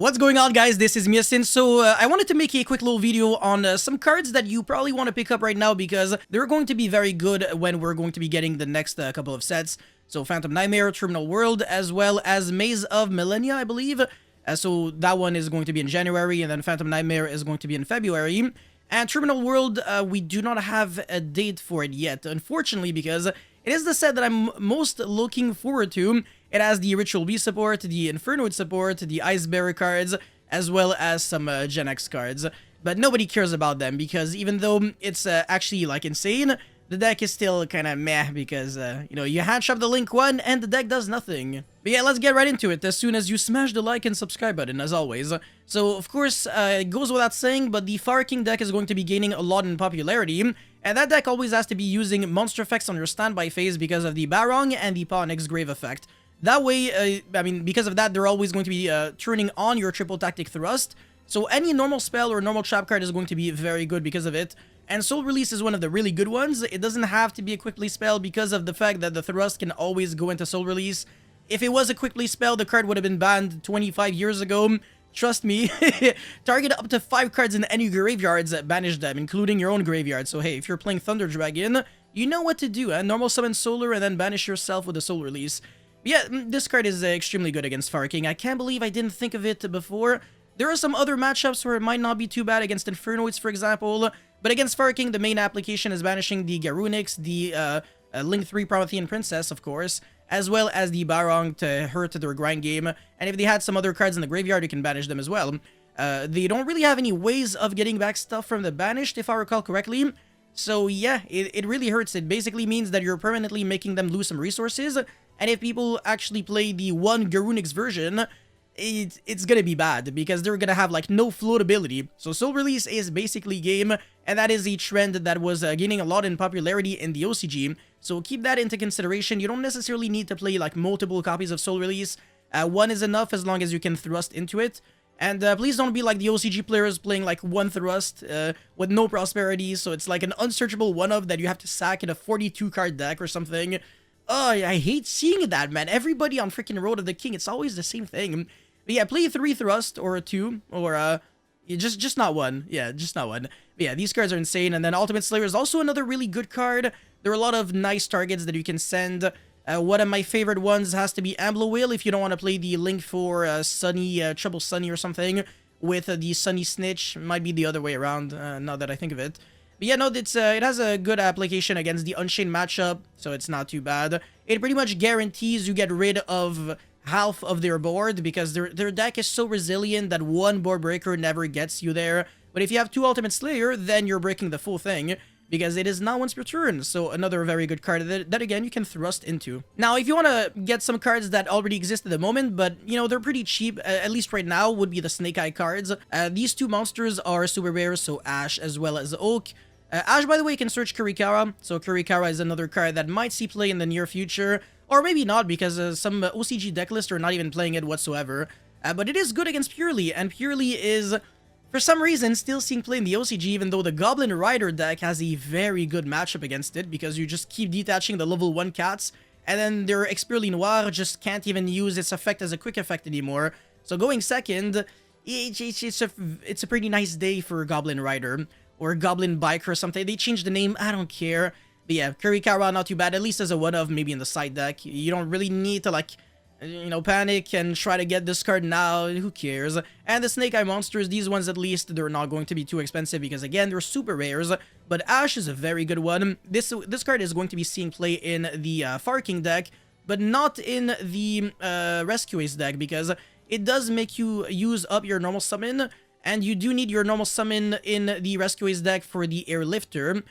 What's going on, guys? This is Miasin. So I wanted to make a quick little video on some cards that you probably want to pick up right now because they're going to be very good when we're going to be getting the next couple of sets. So Phantom Nightmare, Terminal World, as well as Maze of Millennia, I believe. So that one is going to be in January, and then Phantom Nightmare is going to be in February. And Terminal World, we do not have a date for it yet, unfortunately, because it is the set that I'm most looking forward to. It has the Ritual Beast support, the Infernoid support, the Ice Bearer cards, as well as some Gen X cards. But nobody cares about them because even though it's actually like insane, the deck is still kind of meh because, you know, you hatch up the Link 1 and the deck does nothing. But yeah, let's get right into it as soon as you smash the like and subscribe button, as always. So, of course, it goes without saying, but the Fire King deck is going to be gaining a lot in popularity. And that deck always has to be using monster effects on your standby phase because of the Barong and the Ponyx Grave effect. That way, I mean, because of that, they're always going to be turning on your triple tactic thrust. So any normal spell or normal trap card is going to be very good because of it. And Soul Release is one of the really good ones. It doesn't have to be a quick play spell because of the fact that the thrust can always go into Soul Release. If it was a quick play spell, the card would have been banned 25 years ago. Trust me, target up to 5 cards in any graveyards, banish them, including your own graveyard. So hey, if you're playing Thunder Dragon, you know what to do. Normal summon Solar and then banish yourself with a Soul Release. Yeah, this card is extremely good against Fire King. I can't believe I didn't think of it before. There are some other matchups where it might not be too bad against Infernoids, for example. But against Fire King, the main application is banishing the Garunix, the Link 3 Promethean Princess, of course, as well as the Barong to hurt their grind game. And if they had some other cards in the graveyard, you can banish them as well. They don't really have any ways of getting back stuff from the banished, if I recall correctly. So yeah, it really hurts. It basically means that you're permanently making them lose some resources. And if people actually play the one Garunix version, it's gonna be bad because they're gonna have like no floatability. So Soul Release is basically game, and that is a trend that was gaining a lot in popularity in the OCG. So keep that into consideration. You don't necessarily need to play like multiple copies of Soul Release. One is enough as long as you can thrust into it. And please don't be like the OCG players playing like one thrust with no prosperity. So it's like an unsearchable one-of that you have to sack in a 42 card deck or something. Oh, I hate seeing that, man. Everybody on freaking Road of the King, it's always the same thing. But yeah, play 3 thrust or a 2 or just not one. Yeah, just not one. But yeah, these cards are insane. And then Ultimate Slayer is also another really good card. There are a lot of nice targets that you can send. One of my favorite ones has to be Ambler Whale if you don't want to play the Link for Sunny, Trouble Sunny or something with the Sunny Snitch. Might be the other way around, now that I think of it. But yeah, no, it has a good application against the Unchained matchup, so it's not too bad. It pretty much guarantees you get rid of half of their board because their deck is so resilient that one board breaker never gets you there. But if you have 2 Ultimate Slayer, then you're breaking the full thing because it is not once per turn. So another very good card that again, you can thrust into. Now, if you want to get some cards that already exist at the moment, but, you know, they're pretty cheap, at least right now, would be the Snake Eye cards. These 2 monsters are super rare, so Ash as well as Oak. Ash, by the way, can search Kurikara, so Kurikara is another card that might see play in the near future, or maybe not, because some OCG decklists are not even playing it whatsoever. But it is good against Purely, and Purely is, for some reason, still seeing play in the OCG, even though the Goblin Rider deck has a very good matchup against it, because you just keep detaching the level 1 cats, and then their Expurely Noir just can't even use its effect as a quick effect anymore. So going second, it's a pretty nice day for Goblin Rider. Or Goblin Biker or something. They changed the name, I don't care. But yeah, Kurikara, not too bad, at least as a one-of, maybe in the side deck. You don't really need to, like, you know, panic and try to get this card now, who cares? And the Snake Eye monsters, these ones at least, they're not going to be too expensive because, again, they're super rares. But Ash is a very good one. This card is going to be seeing play in the Fire King deck, but not in the Rescue Ace deck because it does make you use up your normal summon. And you do need your normal summon in the Rescue Ace deck for the Airlifter.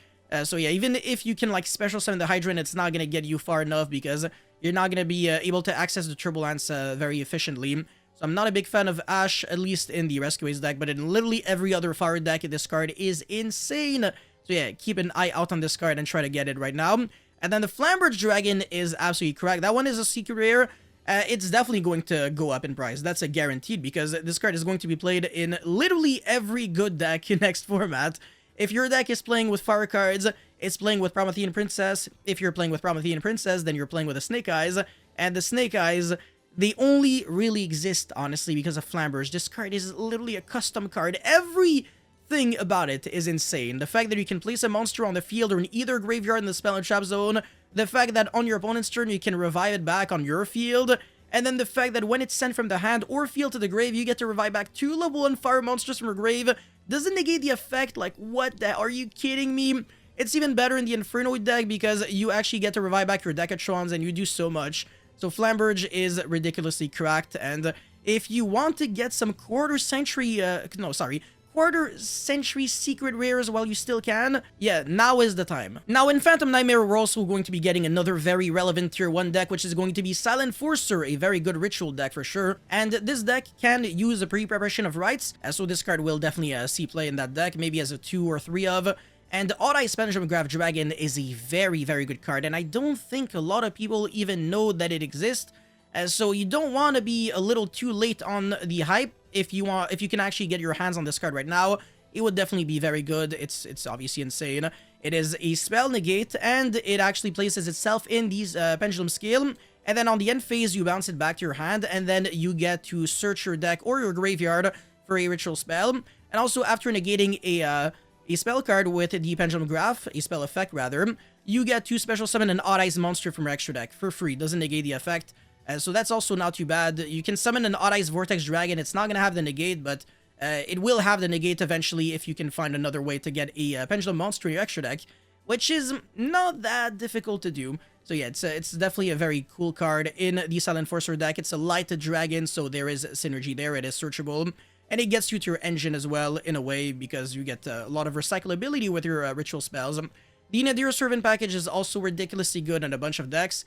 So yeah, even if you can like special summon the Hydrant, it's not going to get you far enough because you're not going to be able to access the Turbulence very efficiently. So I'm not a big fan of Ash, at least in the Rescue Ace deck, but in literally every other fire deck, this card is insane. So yeah, keep an eye out on this card and try to get it right now. And then the Flamber Dragon is absolutely correct. That one is a secret rare. It's definitely going to go up in price. That's a guaranteed because this card is going to be played in literally every good deck in next format. If your deck is playing with fire cards, it's playing with Promethean Princess. If you're playing with Promethean Princess, then you're playing with the Snake Eyes. And the Snake Eyes, they only really exist, honestly, because of Flambers. This card is literally a custom card. Everything about it is insane. The fact that you can place a monster on the field or in either graveyard in the spell and trap zone, the fact that on your opponent's turn you can revive it back on your field, and then the fact that when it's sent from the hand or field to the grave, you get to revive back 2 level 1 fire monsters from your grave. Doesn't negate the effect. Like, what the... Are you kidding me? It's even better in the Infernoid deck because you actually get to revive back your Decatrons and you do so much. So Flamber is ridiculously cracked, and if you want to get some quarter century secret rares while you still can, yeah, now is the time. Now in Phantom Nightmare, we're also going to be getting another very relevant tier 1 deck, which is going to be Silent Forcer, a very good ritual deck for sure. And this deck can use a pre-preparation of rights, so this card will definitely see play in that deck, maybe as a 2 or 3 of. And Odd Eyes Pendulum Dragon is a very, very good card, and I don't think a lot of people even know that it exists. So you don't want to be a little too late on the hype. If you can actually get your hands on this card right now, it would definitely be very good. It's obviously insane. It is a spell negate, and it actually places itself in these pendulum scale. And then on the end phase, you bounce it back to your hand, and then you get to search your deck or your graveyard for a ritual spell. And also, after negating a spell card with the Pendulum Graph, a spell effect rather, you get to special summon an Odd Eyes monster from your extra deck for free. Doesn't negate the effect. So that's also not too bad. You can summon an Odd Eyes Vortex Dragon. It's not going to have the negate, but it will have the negate eventually if you can find another way to get a Pendulum monster in your extra deck, which is not that difficult to do. So yeah, it's definitely a very cool card in the Silent Forcer deck. It's a light dragon, so there is synergy there. It is searchable. And it gets you to your engine as well, in a way, because you get a lot of recyclability with your ritual spells. The Nadir Servant package is also ridiculously good in a bunch of decks.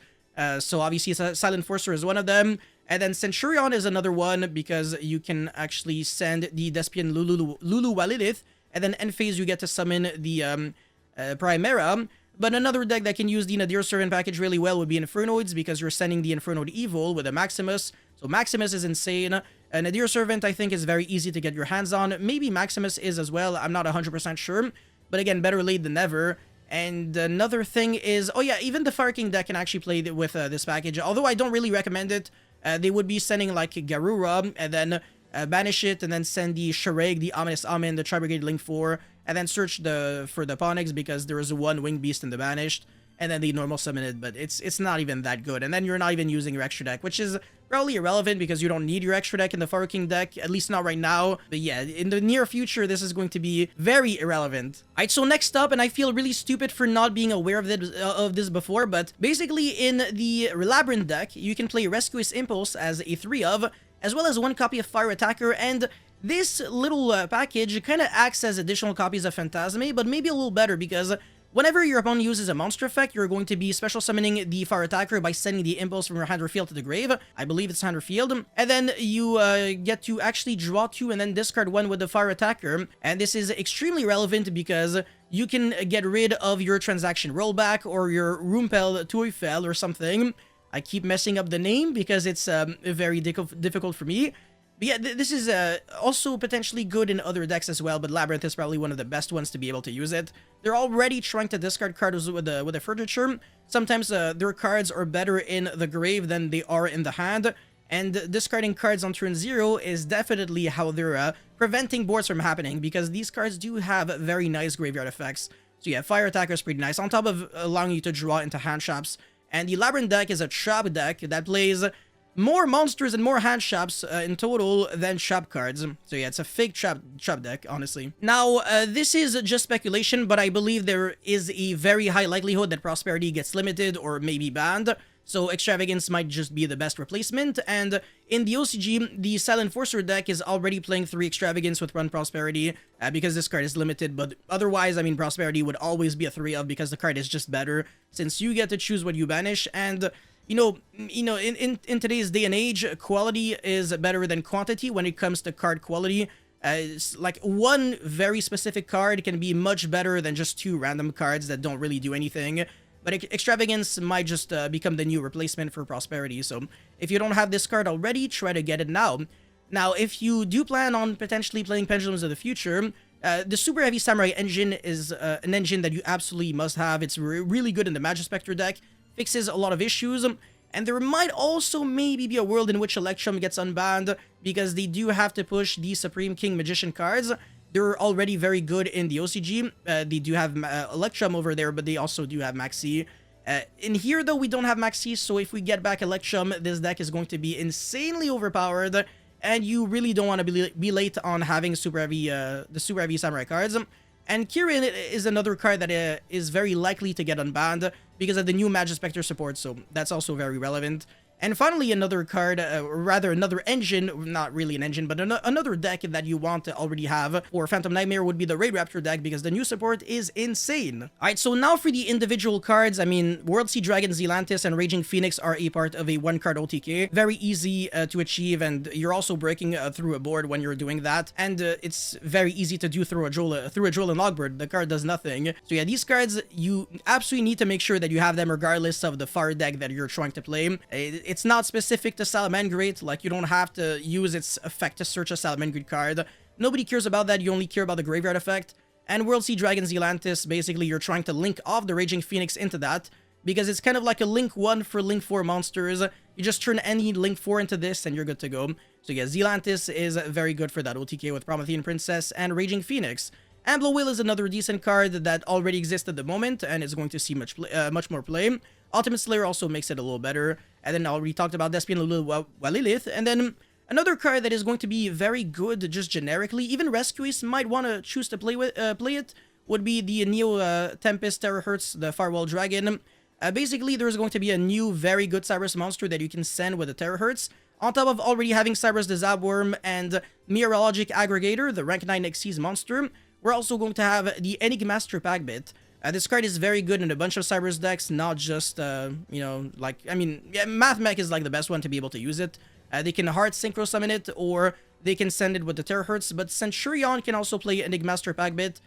So obviously Silent Forcer is one of them. And then Centurion is another one, because you can actually send the Despian Lulu Walidith, and then end phase you get to summon the Primera. But another deck that can use the Nadir Servant package really well would be Infernoids, because you're sending the Infernoid Evil with a Maximus. So Maximus is insane. Nadir Servant, I think, is very easy to get your hands on. Maybe Maximus is as well. I'm not 100% sure. But again, better late than never. And another thing is... Oh yeah, even the Fire King deck can actually play with this package. Although I don't really recommend it. They would be sending like Garura, and then banish it, and then send the Shareg, the Ominous Amin, the Tri-Brigade Link 4, and then search for the Ponix, because there is one Winged Beast in the banished, and then the normal summon it, but it's not even that good. And then you're not even using your extra deck, which is probably irrelevant because you don't need your extra deck in the Fire King deck, at least not right now. But yeah, in the near future, this is going to be very irrelevant. Alright, so next up, and I feel really stupid for not being aware of this before, but basically in the Labyrinth deck, you can play Rescuous Impulse as a 3-of, as well as 1 copy of Fire Attacker, and this little package kind of acts as additional copies of Phantasme, but maybe a little better, because whenever your opponent uses a monster effect, you're going to be special summoning the Fire Attacker by sending the Impulse from your hand or field to the grave. I believe it's hand or field. And then you get to actually draw 2 and then discard 1 with the Fire Attacker. And this is extremely relevant because you can get rid of your Transaction Rollback or your Rumpel Tuifel or something. I keep messing up the name because it's very difficult for me. But yeah, this is also potentially good in other decks as well, but Labyrinth is probably one of the best ones to be able to use it. They're already trying to discard cards with the furniture. Sometimes their cards are better in the grave than they are in the hand, and discarding cards on turn 0 is definitely how they're preventing boards from happening, because these cards do have very nice graveyard effects. So yeah, Fire Attacker is pretty nice, on top of allowing you to draw into hand traps. And the Labyrinth deck is a trap deck that plays more monsters and more hand traps in total than trap cards. So yeah, it's a fake trap deck, honestly. Now, this is just speculation, but I believe there is a very high likelihood that Prosperity gets limited or maybe banned. So Extravagance might just be the best replacement. And in the OCG, the Silent Forcer deck is already playing 3 Extravagance with 1 Prosperity because this card is limited. But otherwise, I mean, Prosperity would always be a 3-of because the card is just better, since you get to choose what you banish. And you know, in today's day and age, quality is better than quantity when it comes to card quality. Like, 1 very specific card can be much better than just 2 random cards that don't really do anything. But Extravagance might just become the new replacement for Prosperity. So if you don't have this card already, try to get it now. Now, if you do plan on potentially playing Pendulums in the future, the Super Heavy Samurai engine is an engine that you absolutely must have. It's really good in the Magispector deck. Fixes a lot of issues. And there might also maybe be a world in which Electrum gets unbanned because they do have to push the Supreme King Magician cards. They're already very good in the OCG. They do have Electrum over there, but they also do have Maxi. In here, though, we don't have Maxi, so if we get back Electrum, this deck is going to be insanely overpowered, and you really don't want to be late on having Super Heavy, the Super Heavy Samurai cards. And Kirin is another card that is very likely to get unbanned because of the new Magic Spectre support, so that's also very relevant. And finally, another card, or rather another engine, not really an engine, but another deck that you want to already have for Phantom Nightmare would be the Raid Raptor deck because the new support is insane. Alright, so now for the individual cards, I mean, World Sea Dragon, Zealantis, and Raging Phoenix are a part of a one-card OTK. Very easy to achieve, and you're also breaking through a board when you're doing that. And it's very easy to do through a Droll and Logbird. The card does nothing. So yeah, these cards, you absolutely need to make sure that you have them regardless of the fire deck that you're trying to play. It's not specific to Salamangreat, like you don't have to use its effect to search a Salamangreat card. Nobody cares about that, you only care about the graveyard effect. And World Sea Dragon Zealantis, basically you're trying to link off the Raging Phoenix into that, because it's kind of like a Link 1 for Link 4 monsters. You just turn any Link 4 into this and you're good to go. So yeah, Zealantis is very good for that OTK with Promethean Princess and Raging Phoenix. Ambler Will is another decent card that already exists at the moment and is going to see much more play. Ultimate Slayer also makes it a little better. And then I already talked about Despian Walilith. And then another card that is going to be very good just generically, even Rescuers might want to choose to play it, would be the Neo Tempest Terahertz, the Firewall Dragon. Basically, there's going to be a new very good Cyrus monster that you can send with the Terahertz. On top of already having Cyrus the Zabworm and Meteorologic Aggregator, the rank 9 Xyz monster, we're also going to have the Enigmaster Pagbit. This card is very good in a bunch of Cyrus decks, not just, you know, like, I mean, yeah, Mathmech is like the best one to be able to use it. They can hard synchro summon it, or they can send it with the Terahertz, but Centurion can also play Enigmaster Pagbit,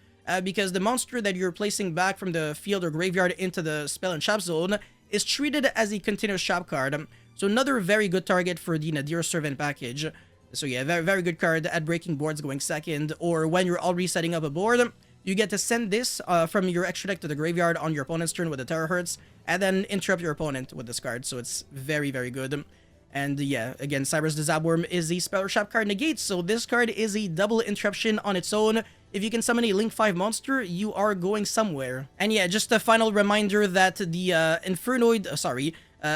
because the monster that you're placing back from the field or graveyard into the spell and trap zone is treated as a continuous trap card. So another very good target for the Nadir Servant package. So yeah, very good card at breaking boards going second, or when you're already setting up a board, you get to send this from your extra deck to the graveyard on your opponent's turn with the Terahertz, and then interrupt your opponent with this card, so it's very good. And yeah, again, Cyrus the Zabworm is a Spell Trap card negate, so this card is a double interruption on its own. If you can summon a Link 5 monster, you are going somewhere. And yeah, just a final reminder that the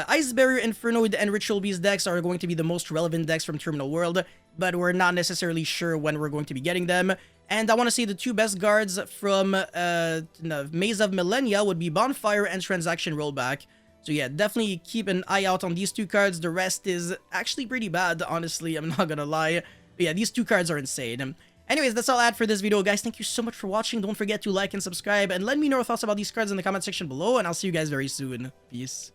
Ice Barrier, Infernoid, and Ritual Beast decks are going to be the most relevant decks from Terminal World, but we're not necessarily sure when we're going to be getting them. And I want to say the two best guards from Maze of Millennia would be Bonfire and Transaction Rollback. So yeah, definitely keep an eye out on these two cards. The rest is actually pretty bad, honestly, I'm not gonna lie. But yeah, these two cards are insane. Anyways, that's all I had for this video, guys. Thank you so much for watching. Don't forget to like and subscribe, and let me know your thoughts about these cards in the comment section below, and I'll see you guys very soon. Peace.